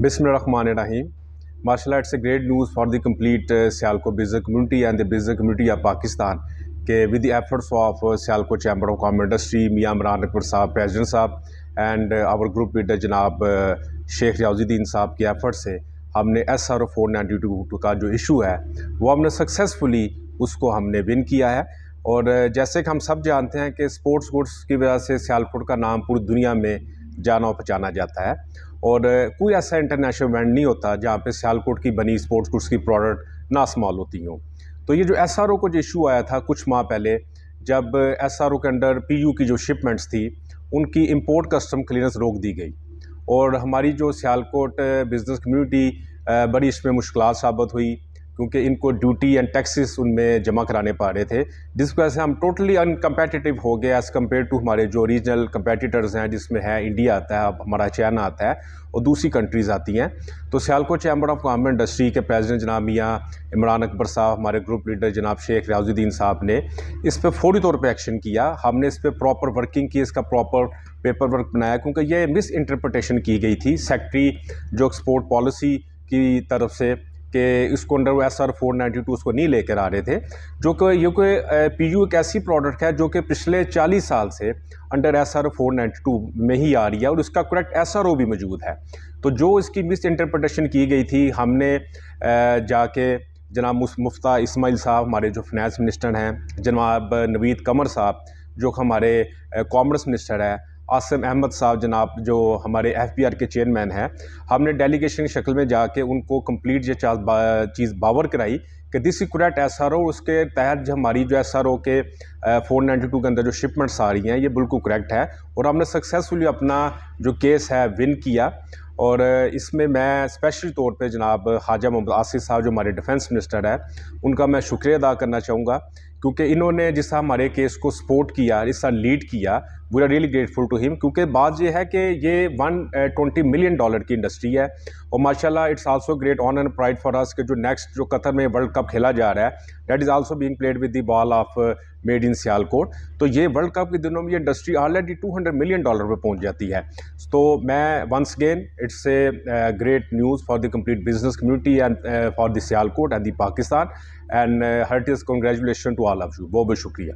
Bismillahirrahmanirrahim. MashaAllah, it's a great news for the complete Sialkot business community and the business community of Pakistan. With the efforts of Sialkot Chamber of Commerce Industry, Mia Imran Akbar Saab, President Saab, and our group leader Janab Sheikh Riazuddin Saab کی efforts سے ہم نے SRO 492 کا جو issue ہے وہ ہم نے سکسیزفلی اس کو ہم نے ون کیا ہے. اور جیسے کہ ہم سب جانتے ہیں کہ سپورٹس گڈس کی وجہ سے سیالکوٹ کا نام پوری دنیا میں جانا و پہچانا جاتا ہے، اور کوئی ایسا انٹرنیشنل ایونٹ نہیں ہوتا جہاں پہ سیالکوٹ کی بنی سپورٹس گڈس کی پروڈکٹ ناسمال ہوتی ہوں. تو یہ جو SRO کو جو ایشو آیا تھا کچھ ماہ پہلے، جب SRO کے انڈر PU کی جو شپمنٹس تھی ان کی امپورٹ کسٹم کلیئرنس روک دی گئی، اور ہماری جو سیالکوٹ بزنس کمیونٹی بڑی اس میں مشکلات ثابت ہوئی، کیونکہ ان کو ڈیوٹی اینڈ ٹیکسز ان میں جمع کرانے پا رہے تھے، جس کی وجہ سے ہم ٹوٹلی انکمپیٹیٹیو ہو گئے ایز کمپیئر ٹو ہمارے جو ریجنل کمپیٹیٹرز ہیں، جس میں ہے انڈیا آتا ہے، ہمارا چائنا آتا ہے اور دوسری کنٹریز آتی ہیں. تو Sialkot chamber of commerce industry کے پریزیڈنٹ جناب میاں عمران اکبر صاحب، ہمارے گروپ لیڈر جناب شیخ ریاض الدین صاحب نے اس پہ فوری طور پہ ایکشن کیا. ہم نے اس پہ پراپر ورکنگ کی، اس کا پراپر پیپر ورک بنایا، کیونکہ یہ مس انٹرپریٹیشن کی گئی تھی سیکٹری جو ایکسپورٹ پالیسی کی طرف سے کہ اس کو انڈر SR 492 اس کو نہیں لے کر آ رہے تھے، جو کہ PU ایک ایسی پروڈکٹ ہے جو کہ پچھلے 40 سال سے انڈر SR 492 میں ہی آ رہی ہے، اور اس کا کریکٹ SRO بھی موجود ہے. تو جو اس کی مس انٹرپریٹیشن کی گئی تھی، ہم نے جا کے جناب مفتیٰ اسماعیل صاحب ہمارے جو فنانس منسٹر ہیں، جناب نوید قمر صاحب جو ہمارے کامرس منسٹر ہے، عاصم احمد صاحب جناب جو ہمارے FBR کے چیئرمین ہیں، ہم نے ڈیلیگیشن کی شکل میں جا کے ان کو کمپلیٹ یہ چیز باور کرائی کہ دس از کریکٹ SRO. اس کے تحت جو ہماری جو SRO کے 492 کے اندر جو شپمنٹس آ رہی ہیں یہ بالکل کریکٹ ہے، اور ہم نے سکسیزفلی اپنا جو کیس ہے ون کیا. اور اس میں اسپیشلی طور پہ جناب خواجہ محمد آصف صاحب جو ہمارے ڈیفنس منسٹر ہے ان کا میں شکریہ ادا کرنا چاہوں گا، کیونکہ انہوں نے جس طرح ہمارے کیس کو سپورٹ کیا، اس طرح لیڈ کیا، we are really grateful to ہم. کیونکہ بات یہ ہے کہ یہ $120 ملین کی انڈسٹری ہے، اور ماشاءاللہ it's also great honour and pride for اس کہ جو نیکسٹ جو قطر میں ورلڈ کپ کھیلا جا رہا ہے that is also being played with the ball of made in Sialkot. تو یہ ورلڈ کپ کے دنوں میں یہ انڈسٹری آلریڈی $200 ملین پہ پہنچ جاتی ہے. تو میں once again it's a great news for the complete business community and for the Sialkot and the Pakistan, and heartiest congratulation to all of you. بہت بہت شکریہ.